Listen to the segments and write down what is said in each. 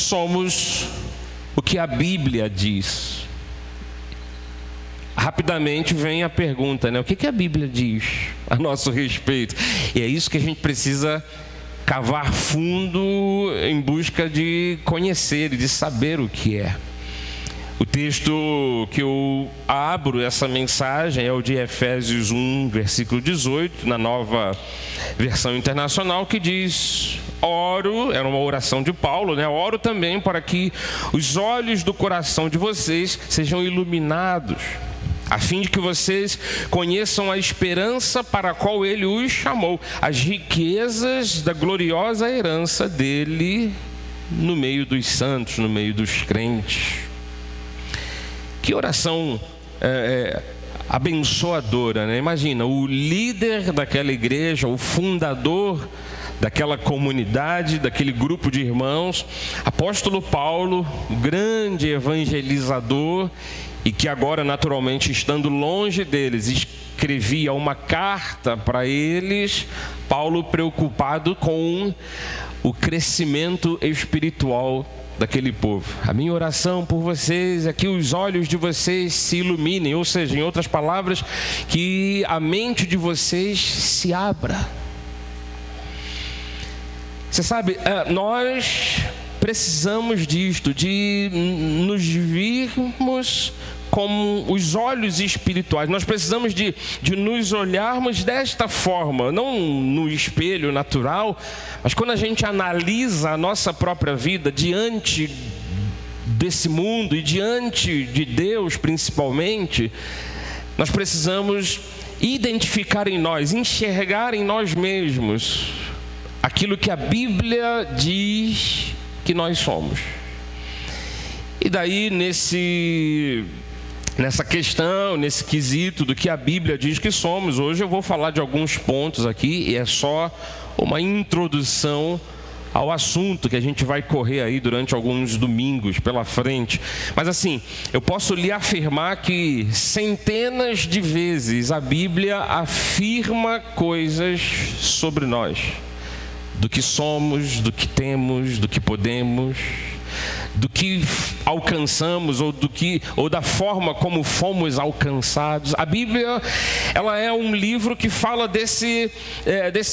somos o que a Bíblia diz. Rapidamente vem a pergunta, né? O que a Bíblia diz a nosso respeito? E é isso que a gente precisa cavar fundo em busca de conhecer e de saber o que é. O texto que eu abro essa mensagem é o de Efésios 1, versículo 18, na Nova Versão Internacional, que diz: oro, era uma oração de Paulo, né? Oro também para que os olhos do coração de vocês sejam iluminados, a fim de que vocês conheçam a esperança para a qual ele os chamou, as riquezas da gloriosa herança dele no meio dos santos, no meio dos crentes. Que oração abençoadora, né? Imagina, o líder daquela igreja, o fundador daquela comunidade, daquele grupo de irmãos, apóstolo Paulo, grande evangelizador, e que agora, naturalmente, estando longe deles, escrevia uma carta para eles. Paulo preocupado com o crescimento espiritual daquele povo. A minha oração por vocês é que os olhos de vocês se iluminem, ou seja, em outras palavras, que a mente de vocês se abra. Você sabe, nós precisamos disto, de nos virmos como os olhos espirituais. Nós precisamos de nos olharmos desta forma, não no espelho natural, mas quando a gente analisa a nossa própria vida diante desse mundo e diante de Deus principalmente, nós precisamos identificar em nós, enxergar em nós mesmos aquilo que a Bíblia diz que nós somos. E daí nessa questão, nesse quesito do que a Bíblia diz que somos, hoje eu vou falar de alguns pontos aqui, e é só uma introdução ao assunto que a gente vai correr aí durante alguns domingos pela frente. Mas assim, eu posso lhe afirmar que centenas de vezes a Bíblia afirma coisas sobre nós, do que somos, do que temos, do que podemos, do que alcançamos ou da forma como fomos alcançados. A Bíblia, ela é um livro que fala desse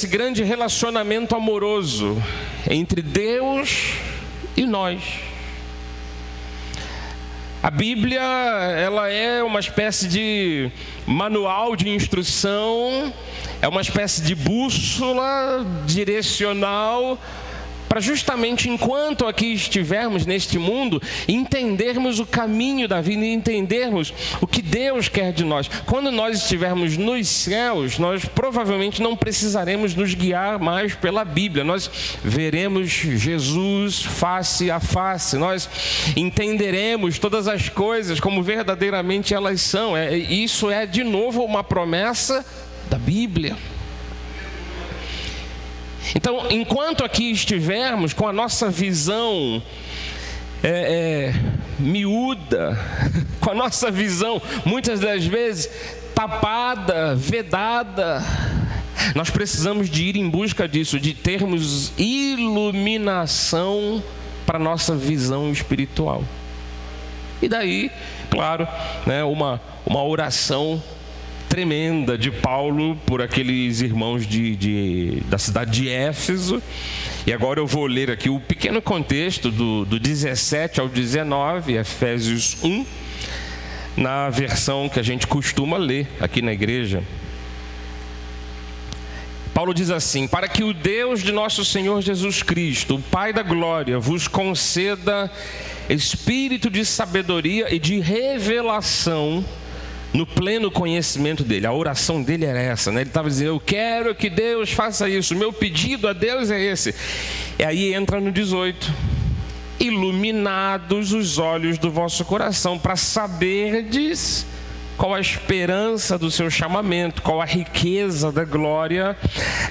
grande relacionamento amoroso entre Deus e nós. A Bíblia, ela é uma espécie de manual de instrução, é uma espécie de bússola direcional para justamente enquanto aqui estivermos neste mundo, entendermos o caminho da vida, entendermos o que Deus quer de nós. Quando nós estivermos nos céus, nós provavelmente não precisaremos nos guiar mais pela Bíblia. Nós veremos Jesus face a face, nós entenderemos todas as coisas como verdadeiramente elas são. Isso é de novo uma promessa da Bíblia. Então, enquanto aqui estivermos com a nossa visão miúda, com a nossa visão muitas das vezes tapada, vedada, nós precisamos de ir em busca disso, de termos iluminação para a nossa visão espiritual. E daí, claro, né, uma oração tremenda de Paulo por aqueles irmãos da cidade de Éfeso. E agora eu vou ler aqui o pequeno contexto do 17 ao 19, Efésios 1, na versão que a gente costuma ler aqui na igreja. Paulo diz assim: para que o Deus de nosso Senhor Jesus Cristo, o Pai da glória, vos conceda espírito de sabedoria e de revelação no pleno conhecimento dele. A oração dele era essa, né? Ele estava dizendo: eu quero que Deus faça isso, meu pedido a Deus é esse. E aí entra no 18: iluminados os olhos do vosso coração, para saberdes qual a esperança do seu chamamento, qual a riqueza da glória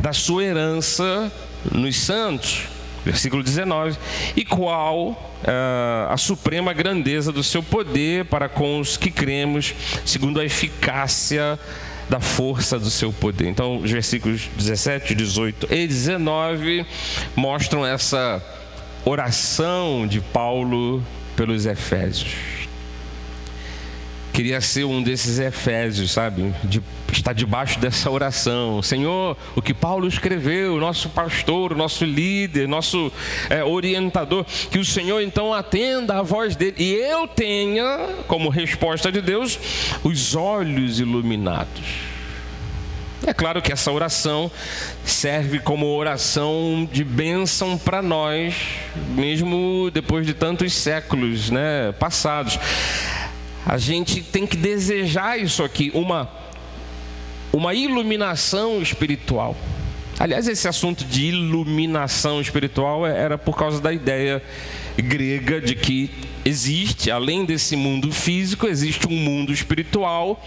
da sua herança nos santos. Versículo 19: e qual a suprema grandeza do seu poder para com os que cremos, segundo a eficácia da força do seu poder. Então, os versículos 17, 18 e 19 mostram essa oração de Paulo pelos Efésios. Queria ser um desses Efésios, sabe? Estar debaixo dessa oração. Senhor, o que Paulo escreveu, nosso pastor, nosso líder, nosso orientador, que o Senhor então atenda a voz dele e eu tenha, como resposta de Deus, os olhos iluminados. É claro que essa oração serve como oração de bênção para nós, mesmo depois de tantos séculos, passados. A gente tem que desejar isso aqui, uma iluminação espiritual. Aliás, esse assunto de iluminação espiritual era por causa da ideia grega de que existe, além desse mundo físico, existe um mundo espiritual.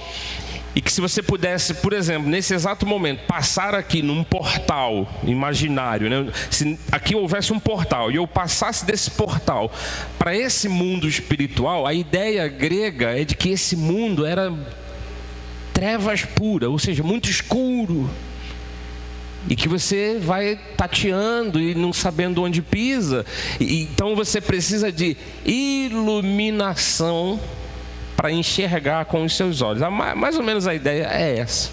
E que se você pudesse, por exemplo, nesse exato momento, passar aqui num portal imaginário, se aqui houvesse um portal e eu passasse desse portal para esse mundo espiritual, a ideia grega é de que esse mundo era trevas puras, ou seja, muito escuro. E que você vai tateando e não sabendo onde pisa. Então você precisa de iluminação para enxergar com os seus olhos. Mais ou menos a ideia é essa.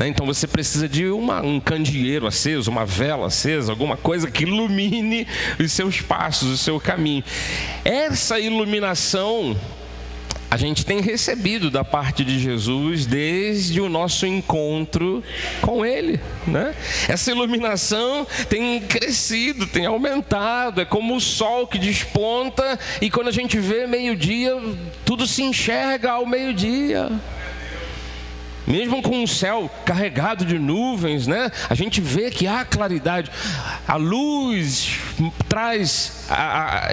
Então você precisa de um candeeiro aceso, uma vela acesa, alguma coisa que ilumine os seus passos, o seu caminho. Essa iluminação a gente tem recebido da parte de Jesus desde o nosso encontro com Ele, Essa iluminação tem crescido, tem aumentado, é como o sol que desponta e quando a gente vê meio-dia, tudo se enxerga ao meio-dia. Mesmo com o céu carregado de nuvens, a gente vê que há claridade. A luz traz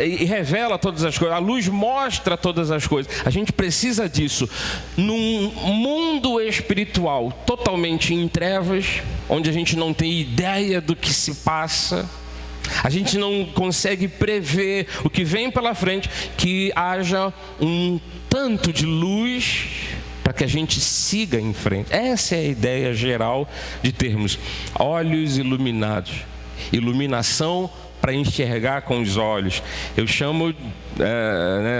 e revela todas as coisas. A luz mostra todas as coisas. A gente precisa disso. Num mundo espiritual totalmente em trevas, onde a gente não tem ideia do que se passa, a gente não consegue prever o que vem pela frente, que haja um tanto de luz para que a gente siga em frente. Essa é a ideia geral de termos olhos iluminados. Iluminação para enxergar com os olhos. Eu chamo,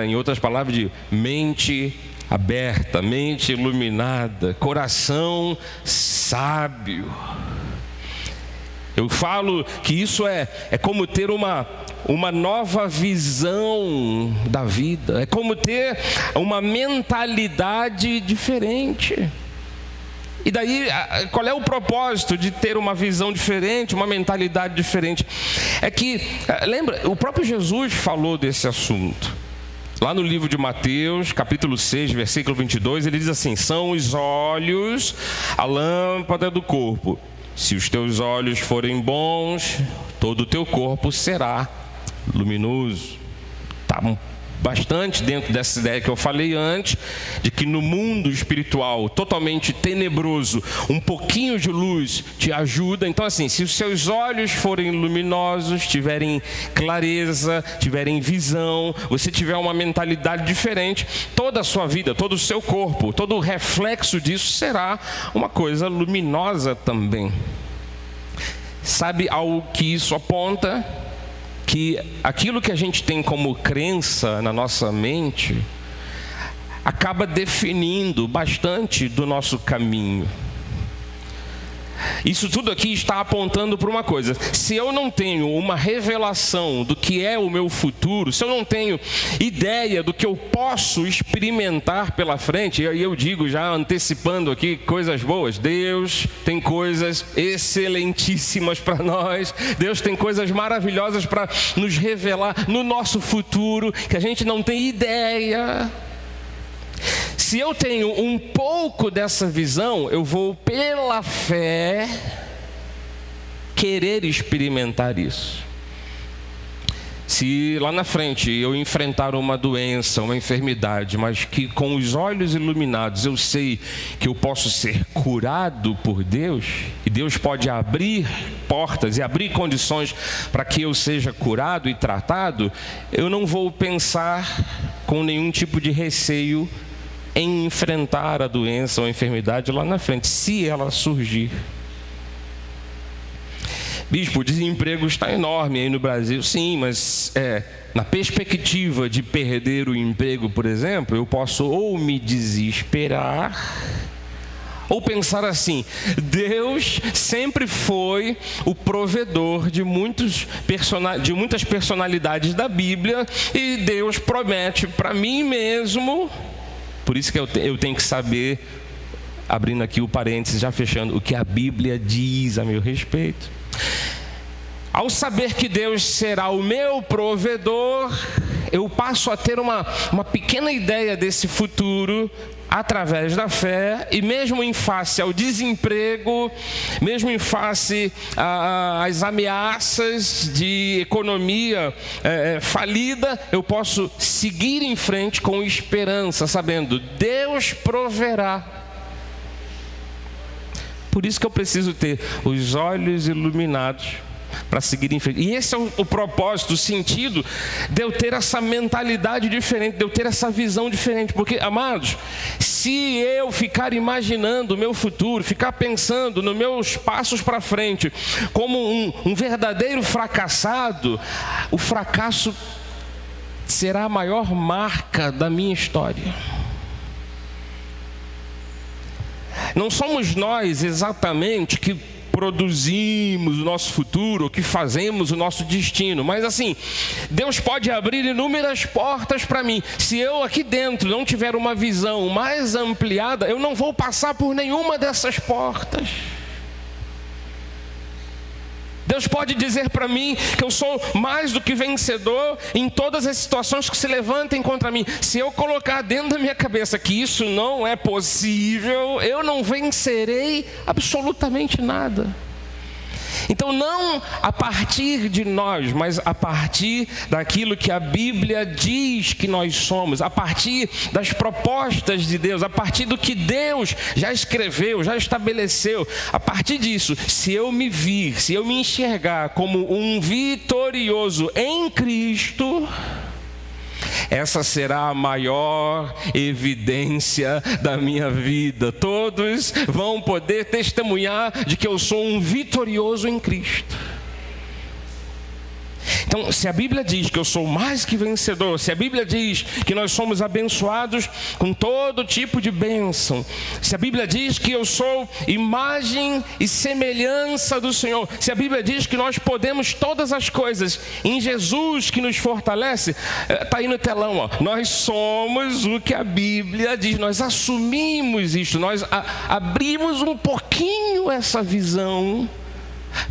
em outras palavras, de mente aberta, mente iluminada, coração sábio. Eu falo que isso é como ter uma nova visão da vida. É como ter uma mentalidade diferente. E daí, qual é o propósito de ter uma visão diferente, uma mentalidade diferente? É que, lembra, o próprio Jesus falou desse assunto. Lá no livro de Mateus, capítulo 6, versículo 22, ele diz assim: são os olhos a lâmpada do corpo. Se os teus olhos forem bons, todo o teu corpo será luminoso. Está bastante dentro dessa ideia que eu falei antes, de que no mundo espiritual totalmente tenebroso, um pouquinho de luz te ajuda. Então assim, se os seus olhos forem luminosos, tiverem clareza, tiverem visão, você tiver uma mentalidade diferente, toda a sua vida, todo o seu corpo, todo o reflexo disso será uma coisa luminosa também. Sabe ao que isso aponta? Que aquilo que a gente tem como crença na nossa mente acaba definindo bastante do nosso caminho. Isso tudo aqui está apontando para uma coisa: se eu não tenho uma revelação do que é o meu futuro, se eu não tenho ideia do que eu posso experimentar pela frente, e aí eu digo, já antecipando aqui, coisas boas. Deus tem coisas excelentíssimas para nós. Deus tem coisas maravilhosas para nos revelar no nosso futuro, que a gente não tem ideia. Se eu tenho um pouco dessa visão, eu vou pela fé querer experimentar isso. Se lá na frente eu enfrentar uma doença, uma enfermidade, mas que com os olhos iluminados eu sei que eu posso ser curado por Deus, e Deus pode abrir portas e abrir condições para que eu seja curado e tratado, eu não vou pensar com nenhum tipo de receio em enfrentar a doença ou a enfermidade lá na frente, se ela surgir. Bispo, o desemprego está enorme aí no Brasil. Sim, mas na perspectiva de perder o emprego, por exemplo, eu posso ou me desesperar, ou pensar assim: Deus sempre foi o provedor de muitas personalidades da Bíblia, e Deus promete para mim mesmo. Por isso que eu tenho que saber, abrindo aqui o parênteses, já fechando, o que a Bíblia diz a meu respeito. Ao saber que Deus será o meu provedor, eu passo a ter uma pequena ideia desse futuro através da fé, e mesmo em face ao desemprego, mesmo em face às ameaças de economia falida, eu posso seguir em frente com esperança, sabendo: Deus proverá. Por isso que eu preciso ter os olhos iluminados para seguir em frente. E esse é o propósito, o sentido de eu ter essa mentalidade diferente, de eu ter essa visão diferente. Porque, amados, se eu ficar imaginando o meu futuro, ficar pensando nos meus passos para frente como um verdadeiro fracassado, o fracasso será a maior marca da minha história. Não somos nós exatamente que produzimos o nosso futuro, que fazemos o nosso destino, mas assim, Deus pode abrir inúmeras portas para mim. Se eu aqui dentro não tiver uma visão mais ampliada, eu não vou passar por nenhuma dessas portas. Deus pode dizer para mim que eu sou mais do que vencedor em todas as situações que se levantem contra mim. Se eu colocar dentro da minha cabeça que isso não é possível, eu não vencerei absolutamente nada. Então, não a partir de nós, mas a partir daquilo que a Bíblia diz que nós somos, a partir das propostas de Deus, a partir do que Deus já escreveu, já estabeleceu. A partir disso, se eu me vir, se eu me enxergar como um vitorioso em Cristo, essa será a maior evidência da minha vida. Todos vão poder testemunhar de que eu sou um vitorioso em Cristo. Então, se a Bíblia diz que eu sou mais que vencedor, se a Bíblia diz que nós somos abençoados com todo tipo de bênção, se a Bíblia diz que eu sou imagem e semelhança do Senhor, se a Bíblia diz que nós podemos todas as coisas em Jesus que nos fortalece, está aí no telão, ó. Nós somos o que a Bíblia diz, nós assumimos isto, nós abrimos um pouquinho essa visão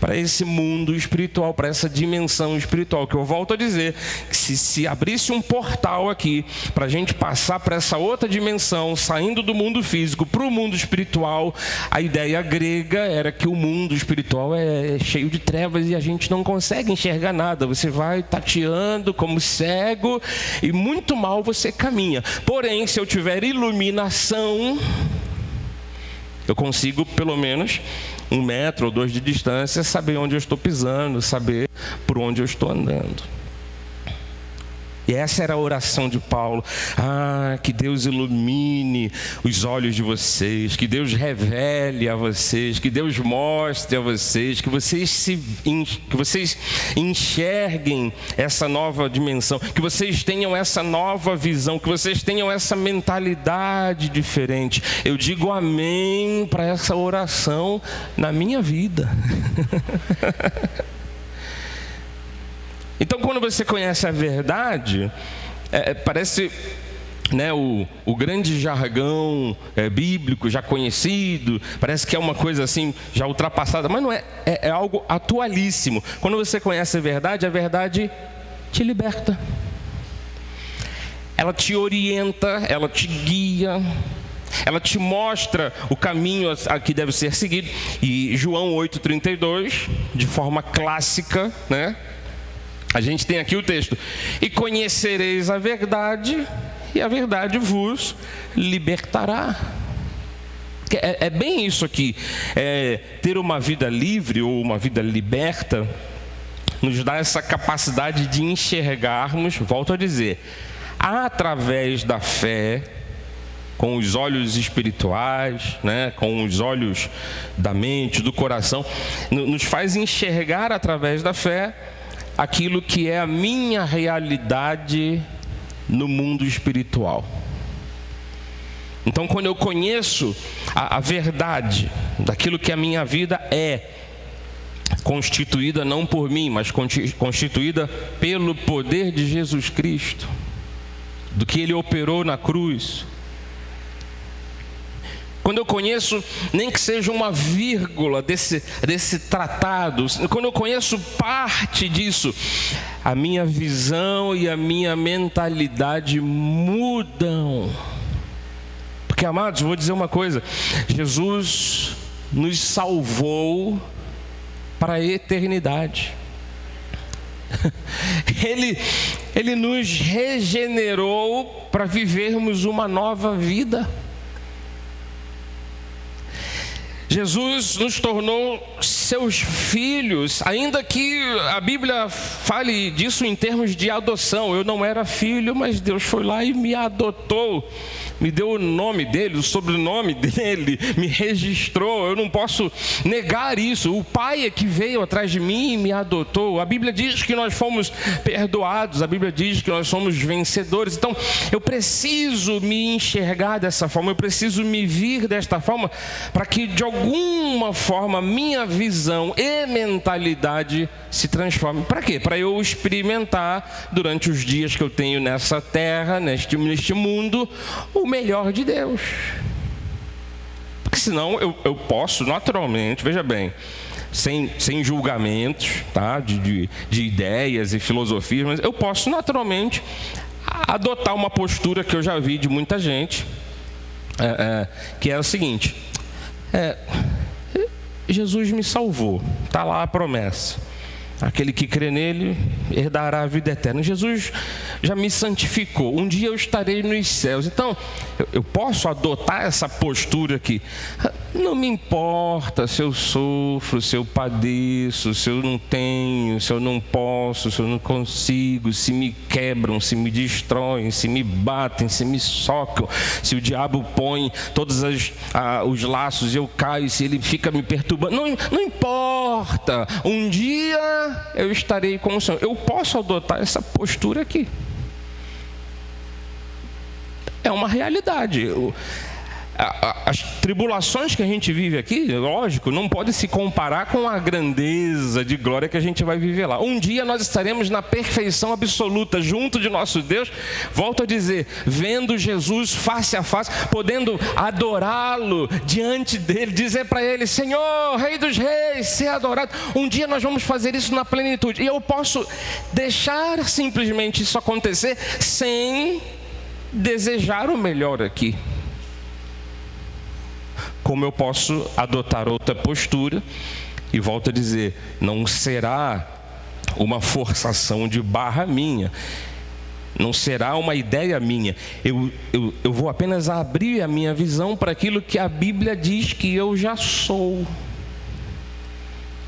para esse mundo espiritual, para essa dimensão espiritual, que eu volto a dizer, que se abrisse um portal aqui, para a gente passar para essa outra dimensão, saindo do mundo físico para o mundo espiritual, a ideia grega era que o mundo espiritual é cheio de trevas e a gente não consegue enxergar nada, você vai tateando como cego e muito mal você caminha. Porém, se eu tiver iluminação, eu consigo pelo menos 1 metro ou 2 de distância saber onde eu estou pisando, saber por onde eu estou andando. E essa era a oração de Paulo. Que Deus ilumine os olhos de vocês, que Deus revele a vocês, que Deus mostre a vocês, que vocês enxerguem essa nova dimensão, que vocês tenham essa nova visão, que vocês tenham essa mentalidade diferente. Eu digo amém para essa oração na minha vida. Então, quando você conhece a verdade, parece, né, o grande jargão bíblico já conhecido, parece que é uma coisa assim já ultrapassada, mas não é, é algo atualíssimo. Quando você conhece a verdade te liberta, ela te orienta, ela te guia, ela te mostra o caminho a que deve ser seguido. E João 8,32, de forma clássica, né? A gente tem aqui o texto: e conhecereis a verdade, e a verdade vos libertará. É bem isso aqui. Ter uma vida livre ou uma vida liberta nos dá essa capacidade de enxergarmos, volto a dizer, através da fé, com os olhos espirituais, né, com os olhos da mente, do coração, nos faz enxergar através da fé aquilo que é a minha realidade no mundo espiritual. Então, quando eu conheço a verdade daquilo que a minha vida é, constituída não por mim, mas constituída pelo poder de Jesus Cristo, do que Ele operou na cruz. Quando eu conheço, nem que seja uma vírgula desse tratado, quando eu conheço parte disso, a minha visão e a minha mentalidade mudam. Porque, amados, vou dizer uma coisa: Jesus nos salvou para a eternidade. Ele nos regenerou para vivermos uma nova vida. Jesus nos tornou seus filhos, ainda que a Bíblia fale disso em termos de adoção. Eu não era filho, mas Deus foi lá e me adotou, me deu o nome dele, o sobrenome dele, me registrou. Eu não posso negar isso. O Pai é que veio atrás de mim e me adotou. A Bíblia diz que nós fomos perdoados, a Bíblia diz que nós somos vencedores. Então, eu preciso me enxergar dessa forma, eu preciso me vir desta forma, para que de alguma forma minha visão e mentalidade se transforme. Para quê? Para eu experimentar durante os dias que eu tenho nessa terra, neste mundo, o melhor de Deus. Porque senão eu posso naturalmente, veja bem, sem julgamentos, tá? de ideias e filosofias, mas eu posso naturalmente adotar uma postura que eu já vi de muita gente, que é o seguinte: Jesus me salvou, está lá a promessa: aquele que crê nele herdará a vida eterna. Jesus já me santificou, um dia eu estarei nos céus. Então, eu posso adotar essa postura aqui. Não me importa se eu sofro, se eu padeço, se eu não tenho, se eu não posso, se eu não consigo, se me quebram, se me destroem, se me batem, se me socam, se o diabo põe todos os laços e eu caio, se ele fica me perturbando. Não importa. Um dia eu estarei com o Senhor. Eu posso adotar essa postura aqui. É uma realidade. As tribulações que a gente vive aqui, lógico, não pode se comparar com a grandeza de glória que a gente vai viver lá. Um dia nós estaremos na perfeição absoluta, junto de nosso Deus. Volto a dizer, vendo Jesus face a face, podendo adorá-lo diante dele, dizer para ele: Senhor, Rei dos Reis, ser adorado. Um dia nós vamos fazer isso na plenitude. E eu posso deixar simplesmente isso acontecer sem desejar o melhor aqui. Como eu posso adotar outra postura, e volto a dizer, não será uma forçação de barra minha, não será uma ideia minha, eu vou apenas abrir a minha visão para aquilo que a Bíblia diz que eu já sou.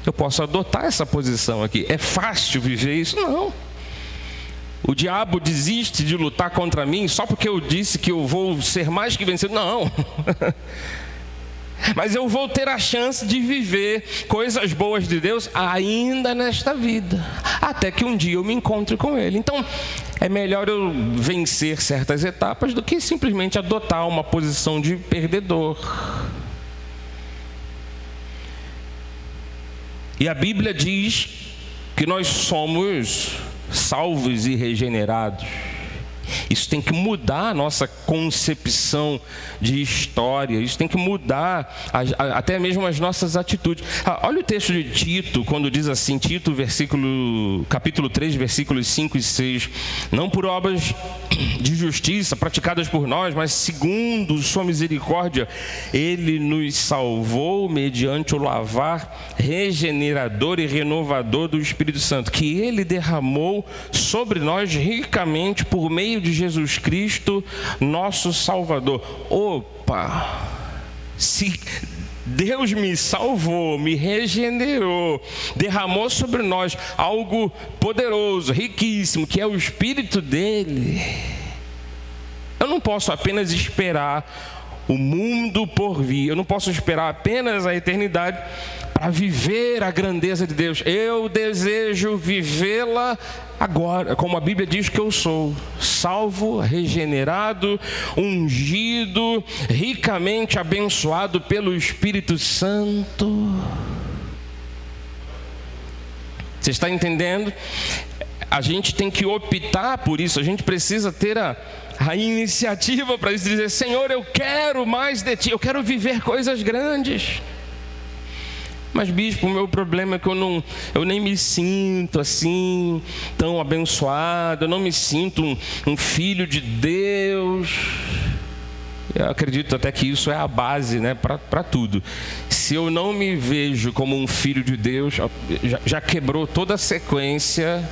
Eu posso adotar essa posição aqui. É fácil viver isso? Não. O diabo desiste de lutar contra mim só porque eu disse que eu vou ser mais que vencido? Não. Mas eu vou ter a chance de viver coisas boas de Deus ainda nesta vida, até que um dia eu me encontre com Ele. Então, é melhor eu vencer certas etapas do que simplesmente adotar uma posição de perdedor. E a Bíblia diz que nós somos salvos e regenerados. Isso tem que mudar a nossa concepção de história. Isso tem que mudar até mesmo as nossas atitudes. Olha o texto de Tito, quando diz assim, Tito, capítulo 3, versículos 5 e 6. Não por obras de justiça praticadas por nós, mas segundo sua misericórdia, Ele nos salvou mediante o lavar regenerador e renovador do Espírito Santo, que Ele derramou sobre nós ricamente por meio de Jesus Cristo, nosso Salvador. Opa! Se Deus me salvou, me regenerou, derramou sobre nós algo poderoso, riquíssimo, que é o Espírito dele, eu não posso apenas esperar o mundo por vir. Eu não posso esperar apenas a eternidade para viver a grandeza de Deus. Eu desejo vivê-la agora, como a Bíblia diz que eu sou: salvo, regenerado, ungido, ricamente abençoado pelo Espírito Santo. Você está entendendo? A gente tem que optar por isso. A gente precisa ter a iniciativa para dizer: Senhor, eu quero mais de Ti, eu quero viver coisas grandes. Mas, bispo, o meu problema é que eu nem me sinto assim, tão abençoado, eu não me sinto um filho de Deus. Eu acredito até que isso é a base, né, para tudo. Se eu não me vejo como um filho de Deus, já quebrou toda a sequência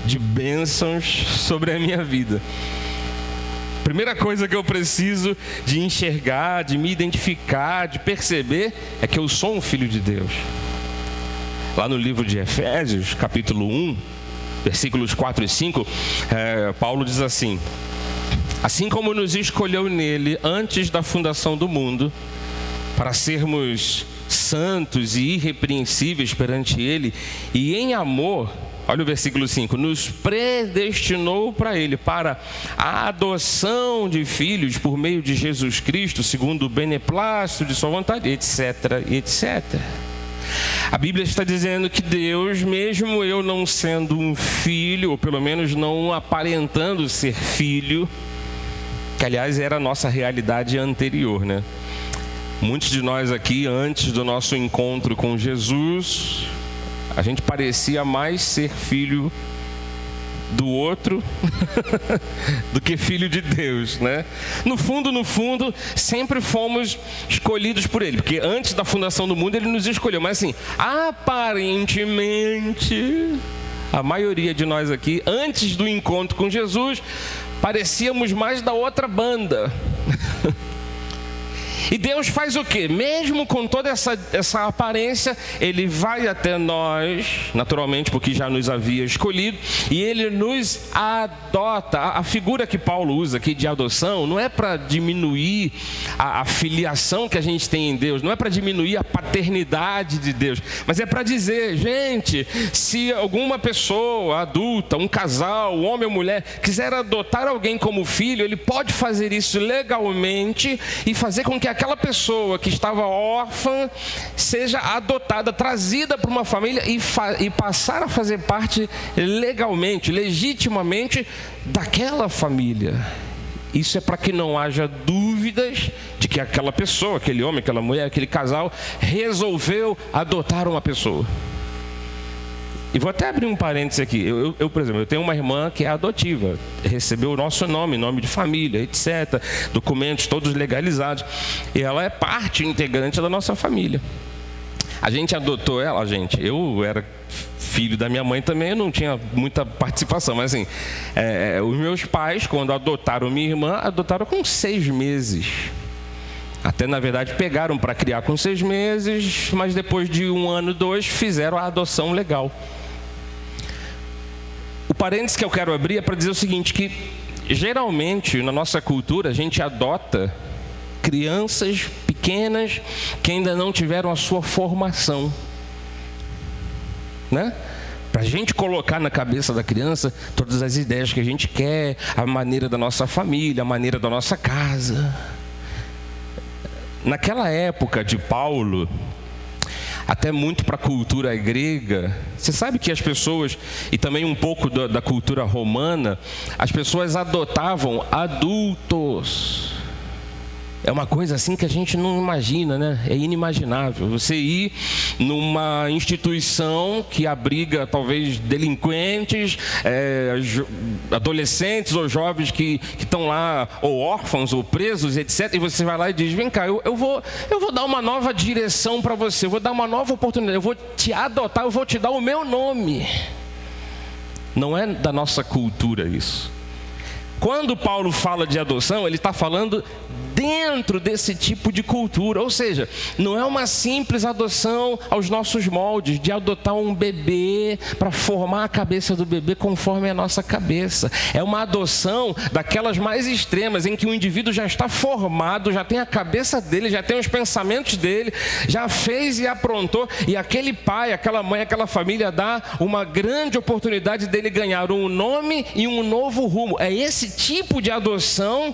de bênçãos sobre a minha vida. Primeira coisa que eu preciso de enxergar, de me identificar, de perceber, é que eu sou um filho de Deus. Lá no livro de Efésios, capítulo 1, versículos 4 e 5, Paulo diz assim: assim como nos escolheu nele antes da fundação do mundo, para sermos santos e irrepreensíveis perante ele, e em amor, olha o versículo 5, nos predestinou para Ele, para a adoção de filhos por meio de Jesus Cristo, segundo o beneplácito de sua vontade, etc, etc. A Bíblia está dizendo que Deus, mesmo eu não sendo um filho, ou pelo menos não aparentando ser filho, que aliás era a nossa realidade anterior, né? Muitos de nós aqui, antes do nosso encontro com Jesus, a gente parecia mais ser filho do outro do que filho de Deus, né? No fundo, sempre fomos escolhidos por Ele, porque antes da fundação do mundo Ele nos escolheu. Mas assim, aparentemente, a maioria de nós aqui, antes do encontro com Jesus, parecíamos mais da outra banda. E Deus faz o quê? Mesmo com toda essa aparência, Ele vai até nós, naturalmente, porque já nos havia escolhido, e Ele nos adota. A figura que Paulo usa aqui de adoção não é para diminuir a filiação que a gente tem em Deus, não é para diminuir a paternidade de Deus, mas é para dizer: gente, se alguma pessoa adulta, um casal, um homem ou mulher, quiser adotar alguém como filho, ele pode fazer isso legalmente e fazer com que aquela pessoa que estava órfã seja adotada, trazida para uma família e passar a fazer parte legalmente, legitimamente daquela família. Isso é para que não haja dúvidas de que aquela pessoa, aquele homem, aquela mulher, aquele casal resolveu adotar uma pessoa. E vou até abrir um parênteses aqui. Eu, por exemplo, eu tenho uma irmã que é adotiva, recebeu o nosso nome de família, etc. Documentos todos legalizados. E ela é parte integrante da nossa família. A gente adotou ela, eu era filho da minha mãe também, eu não tinha muita participação. Mas assim, os meus pais, quando adotaram minha irmã, adotaram com 6 meses. Até, na verdade, pegaram para criar com 6 meses, mas depois de 1 ano, 2, fizeram a adoção legal. O parênteses que eu quero abrir é para dizer o seguinte, que geralmente na nossa cultura a gente adota crianças pequenas que ainda não tiveram a sua formação, né? Para a gente colocar na cabeça da criança todas as ideias que a gente quer, a maneira da nossa família, a maneira da nossa casa. Naquela época de Paulo, até muito para a cultura grega, você sabe que as pessoas, e também um pouco da cultura romana, as pessoas adotavam adultos. É uma coisa assim que a gente não imagina, né? É inimaginável. Você ir numa instituição que abriga talvez delinquentes, adolescentes ou jovens que estão lá, ou órfãos, ou presos, etc. E você vai lá e diz: vem cá, eu vou dar uma nova direção para você, eu vou dar uma nova oportunidade, eu vou te adotar, eu vou te dar o meu nome. Não é da nossa cultura isso. Quando Paulo fala de adoção, ele está falando dentro desse tipo de cultura, ou seja, não é uma simples adoção aos nossos moldes, de adotar um bebê para formar a cabeça do bebê conforme a nossa cabeça. É uma adoção daquelas mais extremas, em que o indivíduo já está formado, já tem a cabeça dele, já tem os pensamentos dele, já fez e aprontou, e aquele pai, aquela mãe, aquela família dá uma grande oportunidade dele ganhar um nome e um novo rumo. É esse tipo de adoção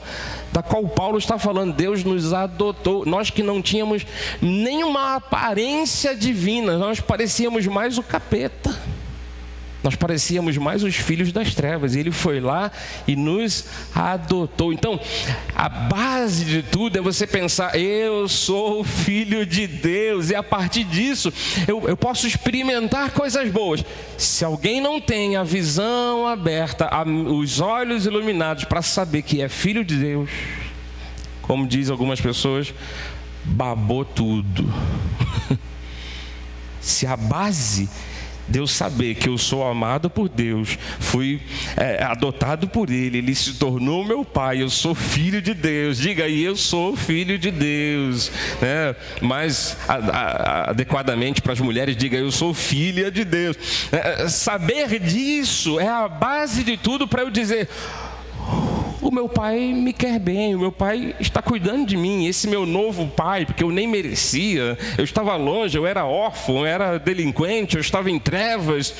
da qual Paulo está falando. Deus nos adotou, nós que não tínhamos nenhuma aparência divina, nós parecíamos mais o capeta, nós parecíamos mais os filhos das trevas, e Ele foi lá e nos adotou. Então, a base de tudo é você pensar, eu sou filho de Deus, e a partir disso, eu posso experimentar coisas boas. Se alguém não tem a visão aberta, os olhos iluminados para saber que é filho de Deus, como diz algumas pessoas, babou tudo. Se a base de eu saber que eu sou amado por Deus, fui adotado por Ele, Ele se tornou meu pai, eu sou filho de Deus, diga aí, eu sou filho de Deus, né? Mais adequadamente para as mulheres, diga, eu sou filha de Deus. Saber disso é a base de tudo para eu dizer, o meu pai me quer bem, o meu pai está cuidando de mim, esse meu novo pai, porque eu nem merecia, eu estava longe, eu era órfão, eu era delinquente, eu estava em trevas,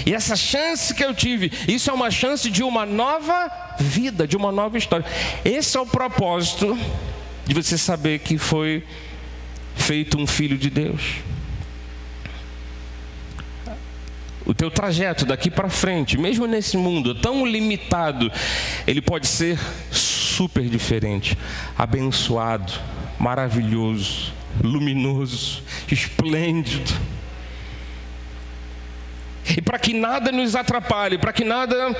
e essa chance que eu tive, isso é uma chance de uma nova vida, de uma nova história. Esse é o propósito de você saber que foi feito um filho de Deus. O teu trajeto daqui para frente, mesmo nesse mundo tão limitado, ele pode ser super diferente, abençoado, maravilhoso, luminoso, esplêndido. E para que nada nos atrapalhe, para que nada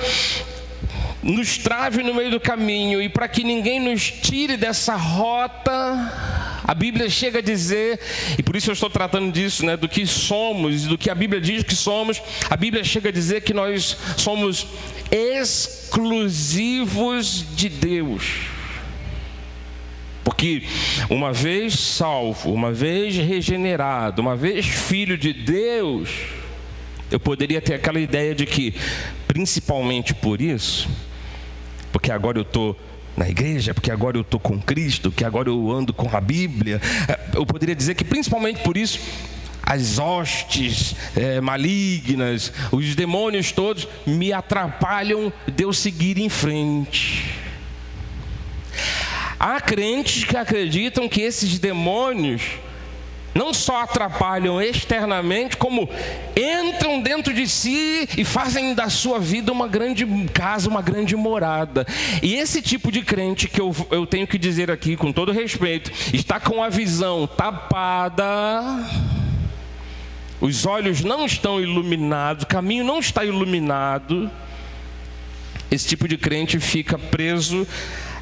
nos trave no meio do caminho, e para que ninguém nos tire dessa rota, a Bíblia chega a dizer, e por isso eu estou tratando disso, né, do que somos, do que a Bíblia diz que somos. A Bíblia chega a dizer que nós somos exclusivos de Deus. Porque uma vez salvo, uma vez regenerado, uma vez filho de Deus, eu poderia ter aquela ideia de que, principalmente por isso, porque agora eu estou na igreja, porque agora eu estou com Cristo, que agora eu ando com a Bíblia, eu poderia dizer que principalmente por isso, as hostes malignas, os demônios todos me atrapalham de eu seguir em frente. Há crentes que acreditam que esses demônios não só atrapalham externamente, como entram dentro de si e fazem da sua vida uma grande casa, uma grande morada. E esse tipo de crente, que eu tenho que dizer aqui com todo respeito, está com a visão tapada, os olhos não estão iluminados, o caminho não está iluminado. Esse tipo de crente fica preso,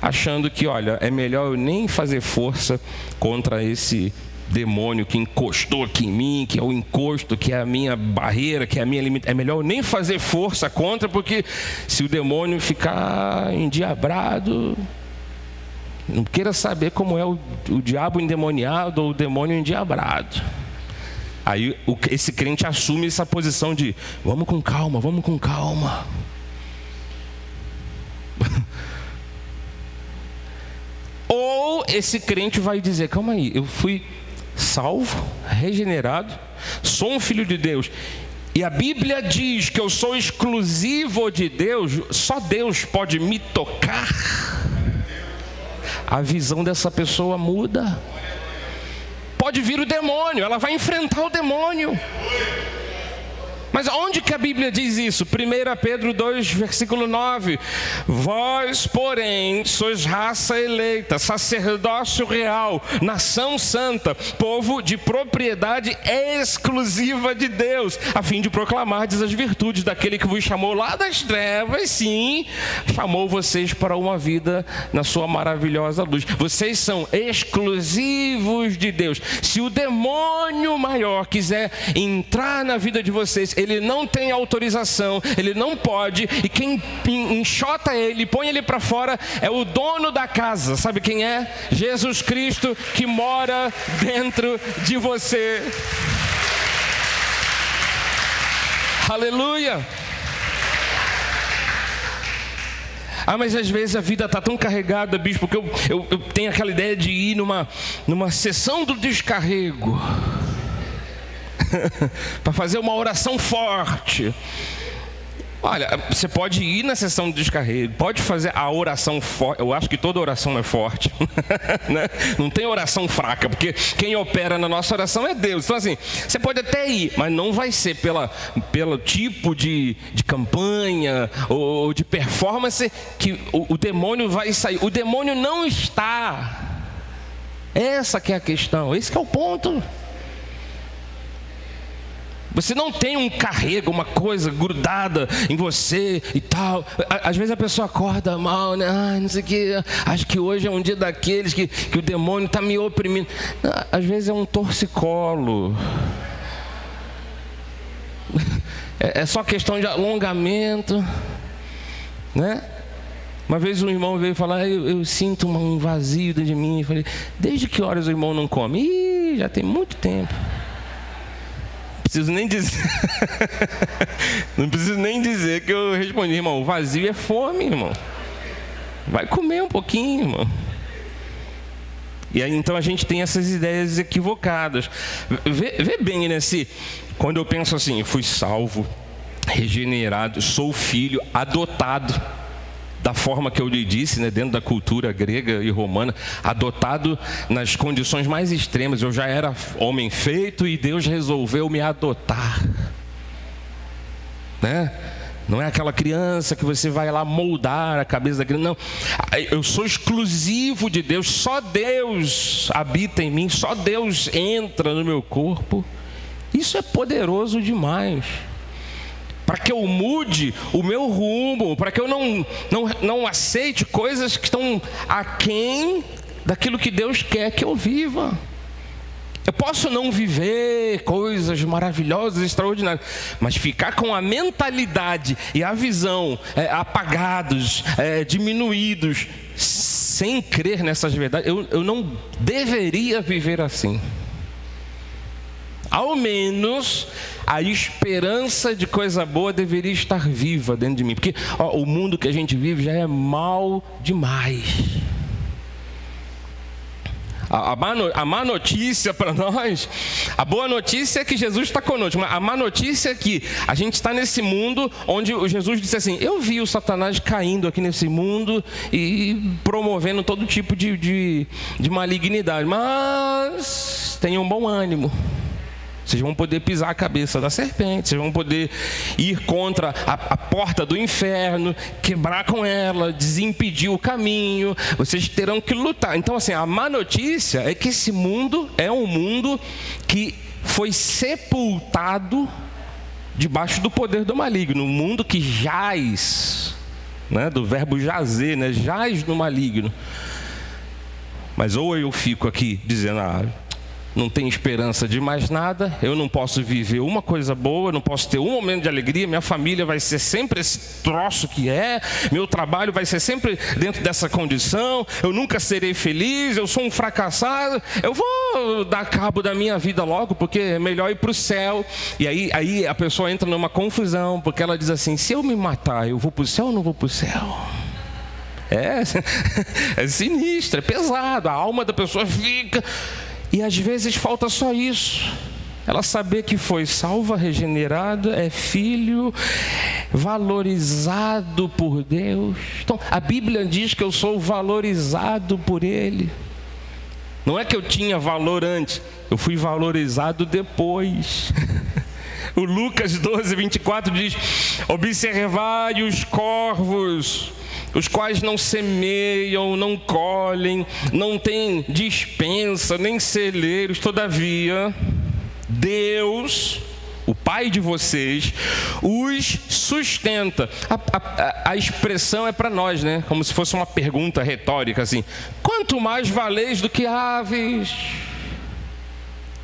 achando que, olha, é melhor eu nem fazer força contra esse demônio que encostou aqui em mim, que é o encosto, que é a minha barreira, que é a minha limitação. É melhor eu nem fazer força contra, porque se o demônio ficar endiabrado, não queira saber como é o diabo endemoniado ou o demônio endiabrado. Aí esse crente assume essa posição de vamos com calma, vamos com calma. Ou esse crente vai dizer, calma aí, eu fui salvo, regenerado, sou um filho de Deus, e a Bíblia diz que eu sou exclusivo de Deus, só Deus pode me tocar. A visão dessa pessoa muda. Pode vir o demônio, ela vai enfrentar o demônio. Mas onde que a Bíblia diz isso? 1 Pedro 2, versículo 9. Vós, porém, sois raça eleita, sacerdócio real, nação santa, povo de propriedade exclusiva de Deus, a fim de proclamardes as virtudes daquele que vos chamou lá das trevas, sim, chamou vocês para uma vida na sua maravilhosa luz. Vocês são exclusivos de Deus. Se o demônio maior quiser entrar na vida de vocês, ele não tem autorização, ele não pode, e quem enxota ele, põe ele para fora, é o dono da casa. Sabe quem é? Jesus Cristo, que mora dentro de você. Aleluia! Mas às vezes a vida está tão carregada, bispo, que eu tenho aquela ideia de ir numa sessão do descarrego para fazer uma oração forte. Olha, você pode ir na sessão de descarrego, pode fazer a oração forte. Eu acho que toda oração é forte, né? Não tem oração fraca, porque quem opera na nossa oração é Deus. Então assim, você pode até ir, mas não vai ser pelo tipo de campanha ou de performance que o demônio vai sair. O demônio não está. Essa que é a questão, esse que é o ponto. Você não tem um carrego, uma coisa grudada em você e tal. Às vezes a pessoa acorda mal, né? Não sei o que. Acho que hoje é um dia daqueles que o demônio está me oprimindo. Não, às vezes é um torcicolo. É só questão de alongamento, né? Uma vez um irmão veio falar, eu sinto um vazio dentro de mim. Eu falei, desde que horas o irmão não come? Ih, já tem muito tempo. Preciso nem dizer. Não preciso nem dizer que eu respondi, irmão, o vazio é fome, irmão. Vai comer um pouquinho, irmão. E aí então a gente tem essas ideias equivocadas. Vê bem nesse, quando eu penso assim, eu fui salvo, regenerado, sou filho, adotado. Da forma que eu lhe disse, né, dentro da cultura grega e romana, adotado nas condições mais extremas. Eu já era homem feito e Deus resolveu me adotar, né? Não é aquela criança que você vai lá moldar a cabeça da criança. Não, eu sou exclusivo de Deus. Só Deus habita em mim, só Deus entra no meu corpo. Isso é poderoso demais. Para que eu mude o meu rumo, para que eu não aceite coisas que estão aquém daquilo que Deus quer que eu viva. Eu posso não viver coisas maravilhosas, extraordinárias, mas ficar com a mentalidade e a visão apagados, diminuídos, sem crer nessas verdades. Eu não deveria viver assim. Ao menos a esperança de coisa boa deveria estar viva dentro de mim. Porque o mundo que a gente vive já é mal demais. A má notícia para nós, a boa notícia é que Jesus está conosco. Mas a má notícia é que a gente está nesse mundo onde Jesus disse assim, eu vi o Satanás caindo aqui nesse mundo e promovendo todo tipo de malignidade. Mas tenham bom ânimo. Vocês vão poder pisar a cabeça da serpente, vocês vão poder ir contra a porta do inferno, quebrar com ela, desimpedir o caminho, vocês terão que lutar. Então assim, a má notícia é que esse mundo é um mundo que foi sepultado debaixo do poder do maligno, um mundo que jaz, né, do verbo jazer, né, jaz no maligno. Mas ou eu fico aqui dizendo, não tem esperança de mais nada, eu não posso viver uma coisa boa, não posso ter um momento de alegria, minha família vai ser sempre esse troço que é, meu trabalho vai ser sempre dentro dessa condição, eu nunca serei feliz, eu sou um fracassado, eu vou dar cabo da minha vida logo, porque é melhor ir para o céu. E aí a pessoa entra numa confusão, porque ela diz assim, se eu me matar, eu vou para o céu ou não vou para o céu? É sinistro, é pesado, a alma da pessoa fica... E às vezes falta só isso. Ela saber que foi salva, regenerada, é filho, valorizado por Deus. Então, a Bíblia diz que eu sou valorizado por Ele. Não é que eu tinha valor antes, eu fui valorizado depois. O Lucas 12, 24 diz, observai os corvos, os quais não semeiam, não colhem, não têm despensa, nem celeiros, todavia, Deus, o Pai de vocês, os sustenta. A expressão é para nós, né? Como se fosse uma pergunta retórica, assim. Quanto mais valeis do que aves?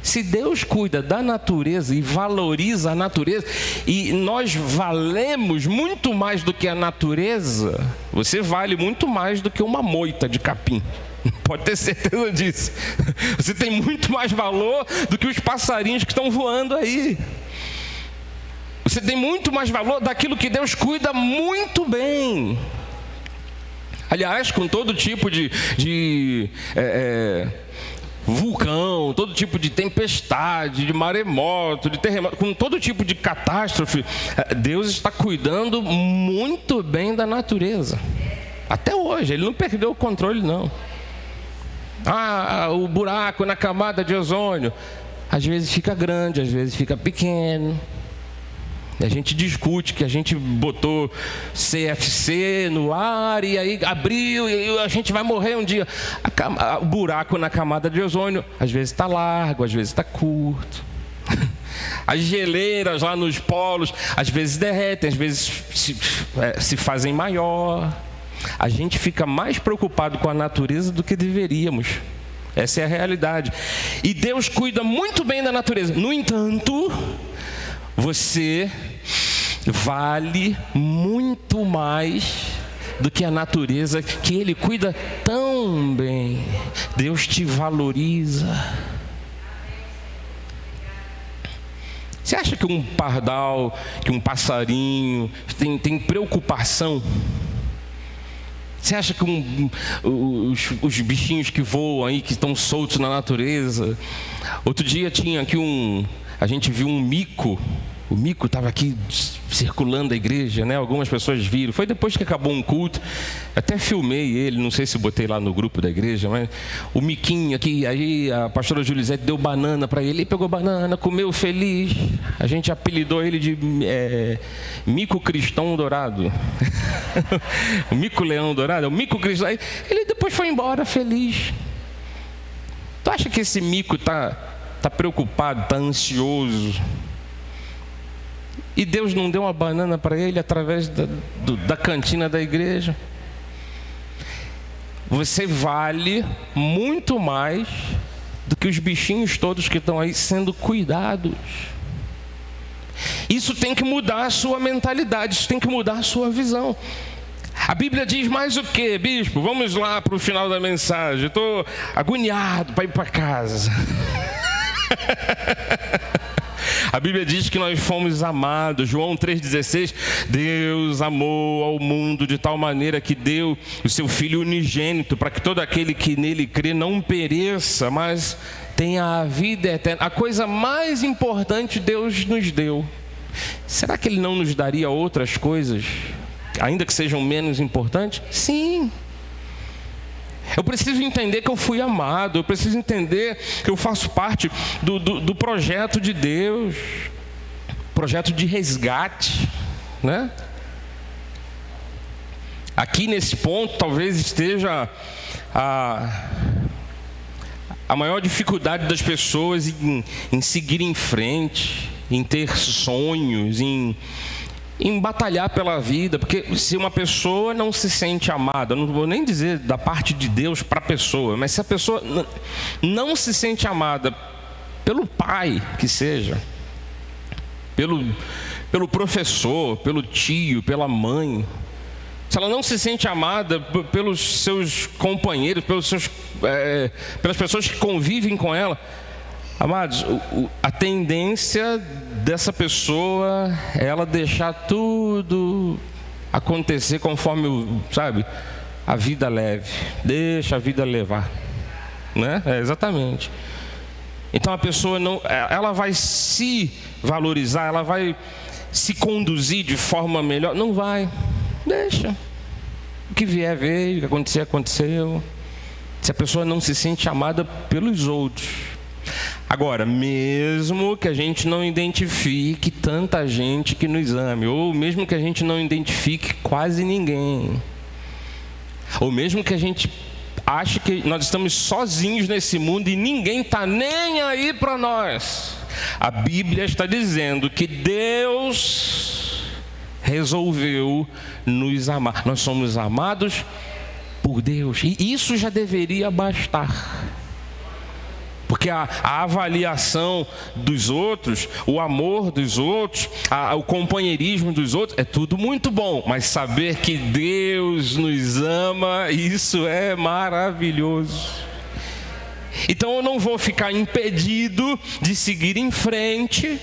Se Deus cuida da natureza e valoriza a natureza, e nós valemos muito mais do que a natureza, você vale muito mais do que uma moita de capim. Pode ter certeza disso. Você tem muito mais valor do que os passarinhos que estão voando aí. Você tem muito mais valor daquilo que Deus cuida muito bem. Aliás, com todo tipo de vulcão, todo tipo de tempestade, de maremoto, de terremoto, com todo tipo de catástrofe, Deus está cuidando muito bem da natureza. Até hoje, Ele não perdeu o controle, não. O buraco na camada de ozônio, às vezes fica grande, às vezes fica pequeno. A gente discute que a gente botou CFC no ar e aí abriu e a gente vai morrer um dia. O buraco na camada de ozônio às vezes está largo, às vezes está curto. As geleiras lá nos polos às vezes derretem, às vezes se fazem maior. A gente fica mais preocupado com a natureza do que deveríamos. Essa é a realidade. E Deus cuida muito bem da natureza. No entanto, você vale muito mais do que a natureza, que Ele cuida tão bem. Deus te valoriza. Você acha que um pardal, que um passarinho tem preocupação? Você acha que os bichinhos que voam aí, que estão soltos na natureza? Outro dia tinha aqui a gente viu um mico. O mico estava aqui circulando a igreja, né? Algumas pessoas viram. Foi depois que acabou um culto. Até filmei ele, não sei se botei lá no grupo da igreja, mas o miquinho aqui, aí a pastora Julisete deu banana para ele. Ele pegou banana, comeu feliz. A gente apelidou ele de mico cristão dourado. O mico leão dourado, o mico cristão. Ele depois foi embora feliz. Tu acha que esse mico tá preocupado, tá ansioso? E Deus não deu uma banana para ele através da cantina da igreja? Você vale muito mais do que os bichinhos todos que estão aí sendo cuidados. Isso tem que mudar a sua mentalidade, isso tem que mudar a sua visão. A Bíblia diz mais o quê, bispo? Vamos lá para o final da mensagem. Estou agoniado para ir para casa. A Bíblia diz que nós fomos amados. João 3,16, Deus amou ao mundo de tal maneira que deu o seu Filho unigênito, para que todo aquele que nele crê não pereça, mas tenha a vida eterna. A coisa mais importante Deus nos deu. Será que Ele não nos daria outras coisas, ainda que sejam menos importantes? Sim. Eu preciso entender que eu fui amado, eu preciso entender que eu faço parte do projeto de Deus, projeto de resgate, né? Aqui nesse ponto talvez esteja a maior dificuldade das pessoas em seguir em frente, em ter sonhos, em batalhar pela vida, porque se uma pessoa não se sente amada, não vou nem dizer da parte de Deus para a pessoa, mas se a pessoa não se sente amada pelo pai que seja, pelo professor, pelo tio, pela mãe, se ela não se sente amada pelos seus companheiros, pelas pessoas que convivem com ela, amados, a tendência dessa pessoa é ela deixar tudo acontecer conforme, a vida leve. Deixa a vida levar, né? Exatamente. Então a pessoa ela vai se valorizar, ela vai se conduzir de forma melhor. Não vai. Deixa. O que vier, veio. O que acontecer, aconteceu. Se a pessoa não se sente amada pelos outros. Agora, mesmo que a gente não identifique tanta gente que nos ame, ou mesmo que a gente não identifique quase ninguém, ou mesmo que a gente ache que nós estamos sozinhos nesse mundo e ninguém está nem aí para nós, a Bíblia está dizendo que Deus resolveu nos amar. Nós somos amados por Deus, e isso já deveria bastar. Porque a avaliação dos outros, o amor dos outros, o companheirismo dos outros, é tudo muito bom. Mas saber que Deus nos ama, isso é maravilhoso. Então eu não vou ficar impedido de seguir em frente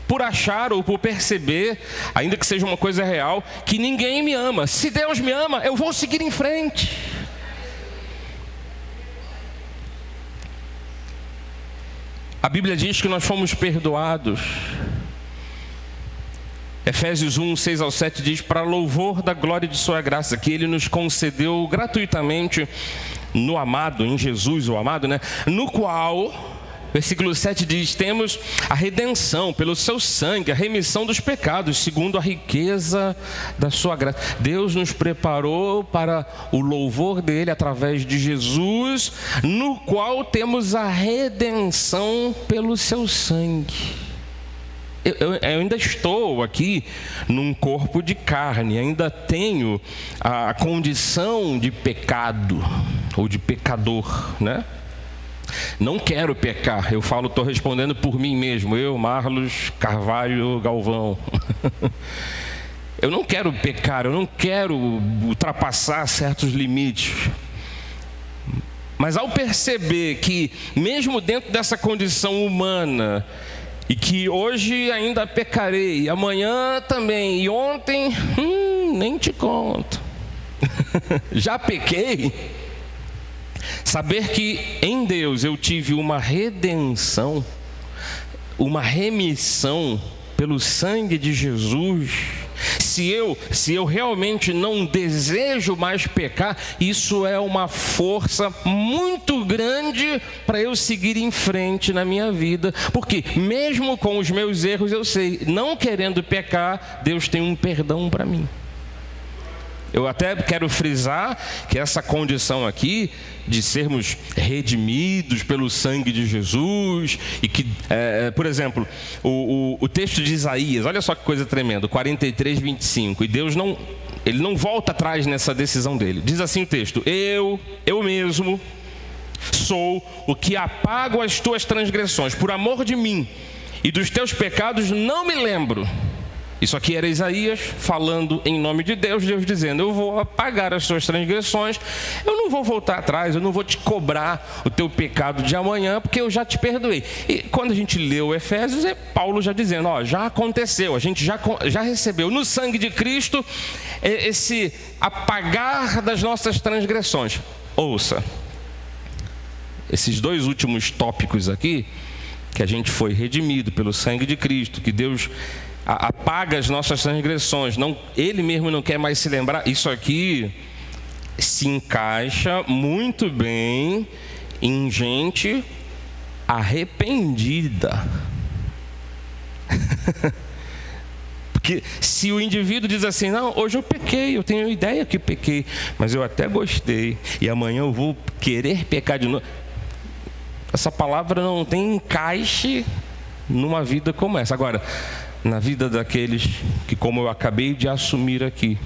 por achar ou por perceber, ainda que seja uma coisa real, que ninguém me ama. Se Deus me ama, eu vou seguir em frente. A Bíblia diz que nós fomos perdoados. Efésios 1, 6 ao 7 diz: para louvor da glória de sua graça, que Ele nos concedeu gratuitamente no amado, em Jesus o amado, né? No qual, versículo 7 diz, temos a redenção pelo seu sangue, a remissão dos pecados, segundo a riqueza da sua graça. Deus nos preparou para o louvor dele através de Jesus, no qual temos a redenção pelo seu sangue. Eu ainda estou aqui num corpo de carne, ainda tenho a condição de pecado, ou de pecador, né? Não quero pecar, eu falo, estou respondendo por mim mesmo, eu, Marlos Carvalho Galvão. Eu não quero pecar, eu não quero ultrapassar certos limites. Mas ao perceber que, mesmo dentro dessa condição humana, e que hoje ainda pecarei, amanhã também, e ontem, nem te conto, já pequei. Saber que em Deus eu tive uma redenção, uma remissão pelo sangue de Jesus. Se eu realmente não desejo mais pecar, isso é uma força muito grande para eu seguir em frente na minha vida. Porque mesmo com os meus erros, eu sei, não querendo pecar, Deus tem um perdão para mim. Eu até quero frisar que essa condição aqui de sermos redimidos pelo sangue de Jesus e que, por exemplo, o texto de Isaías, olha só que coisa tremenda, 43, 25, e Deus ele não volta atrás nessa decisão dele. Diz assim o texto: eu mesmo sou o que apago as tuas transgressões, por amor de mim, e dos teus pecados não me lembro. Isso aqui era Isaías falando em nome de Deus, Deus dizendo: eu vou apagar as suas transgressões, eu não vou voltar atrás, eu não vou te cobrar o teu pecado de amanhã, porque eu já te perdoei. E quando a gente leu Efésios, é Paulo já dizendo: já aconteceu, a gente já recebeu no sangue de Cristo esse apagar das nossas transgressões. Ouça, esses dois últimos tópicos aqui, que a gente foi redimido pelo sangue de Cristo, que Deus apaga as nossas transgressões, Ele mesmo não quer mais se lembrar. Isso aqui se encaixa muito bem em gente arrependida. Porque se o indivíduo diz assim: não, hoje eu pequei, eu tenho ideia que pequei, mas eu até gostei, e amanhã eu vou querer pecar de novo. Essa palavra não tem encaixe numa vida como essa. Agora, na vida daqueles que, como eu acabei de assumir aqui,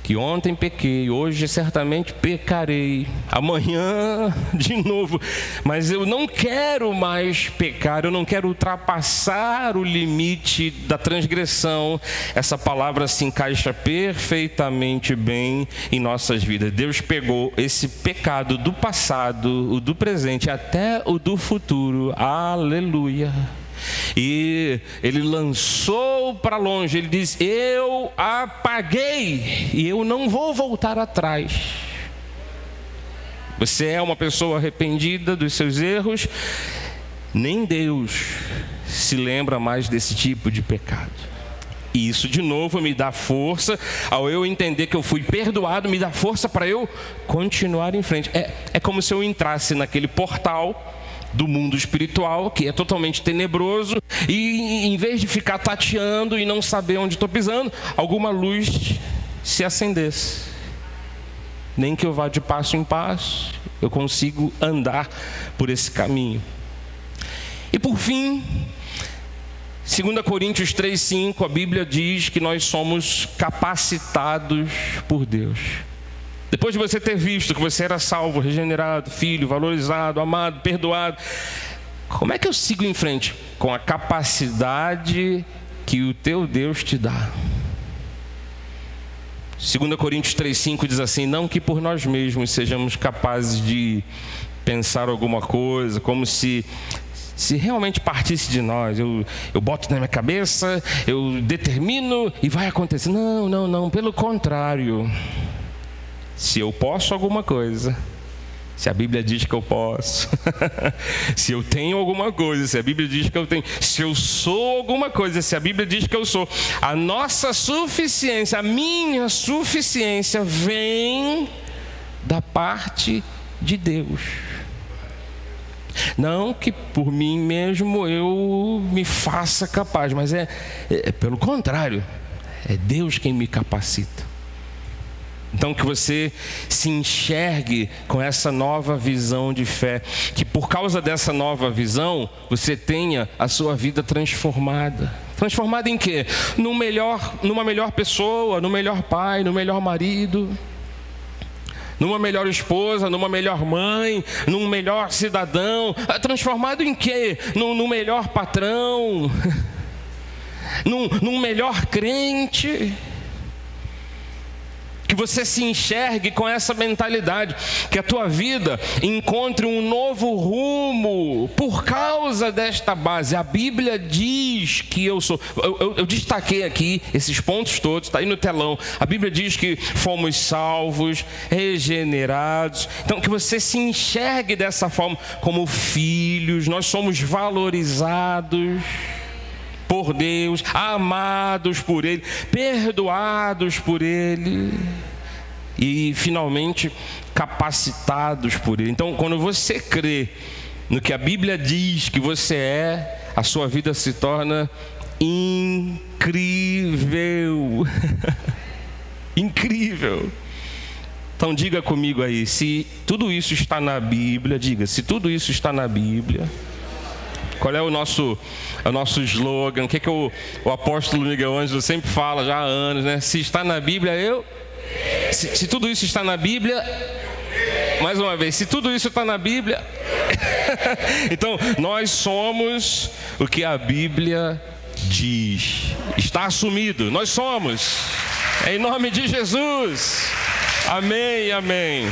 que ontem pequei, hoje certamente pecarei, amanhã de novo, mas eu não quero mais pecar, eu não quero ultrapassar o limite da transgressão. Essa palavra se encaixa perfeitamente bem em nossas vidas. Deus pegou esse pecado do passado, o do presente, até o do futuro, aleluia, e Ele lançou para longe. Ele diz: eu apaguei e eu não vou voltar atrás. Você é uma pessoa arrependida dos seus erros, nem Deus se lembra mais desse tipo de pecado. E isso de novo me dá força, ao eu entender que eu fui perdoado, me dá força para eu continuar em frente. É como se eu entrasse naquele portal do mundo espiritual, que é totalmente tenebroso, e em vez de ficar tateando e não saber onde estou pisando, alguma luz se acendesse. Nem que eu vá de passo em passo, eu consigo andar por esse caminho. E por fim, 2 Coríntios 3:5, a Bíblia diz que nós somos capacitados por Deus. Depois de você ter visto que você era salvo, regenerado, filho, valorizado, amado, perdoado, como é que eu sigo em frente? Com a capacidade que o teu Deus te dá. 2 Coríntios 3,5 diz assim: não que por nós mesmos sejamos capazes de pensar alguma coisa, como se realmente partisse de nós. Eu boto na minha cabeça, eu determino e vai acontecer. Não, pelo contrário. Se eu posso alguma coisa, se a Bíblia diz que eu posso, se eu tenho alguma coisa, se a Bíblia diz que eu tenho, se eu sou alguma coisa, se a Bíblia diz que eu sou, a nossa suficiência, a minha suficiência vem da parte de Deus. Não que por mim mesmo eu me faça capaz, mas é pelo contrário, é Deus quem me capacita. Então que você se enxergue com essa nova visão de fé, que por causa dessa nova visão, você tenha a sua vida transformada. Transformada em quê? Numa melhor pessoa, no melhor pai, no melhor marido, numa melhor esposa, numa melhor mãe, num melhor cidadão. Transformado em quê? No melhor patrão, num melhor crente. Que você se enxergue com essa mentalidade, que a tua vida encontre um novo rumo por causa desta base. A Bíblia diz que eu sou. Eu destaquei aqui esses pontos todos, está aí no telão. A Bíblia diz que fomos salvos, regenerados. Então que você se enxergue dessa forma, como filhos. Nós somos valorizados por Deus, amados por Ele, perdoados por Ele e finalmente capacitados por Ele. Então, quando você crê no que a Bíblia diz que você é, a sua vida se torna incrível. Incrível. Então diga comigo aí, se tudo isso está na Bíblia, diga, se tudo isso está na Bíblia. Qual é o nosso slogan? O que o apóstolo Miguel Ângelo sempre fala já há anos, né? Se está na Bíblia, se tudo isso está na Bíblia, mais uma vez, se tudo isso está na Bíblia, então nós somos o que a Bíblia diz. Está assumido, nós somos. Em nome de Jesus. Amém, amém.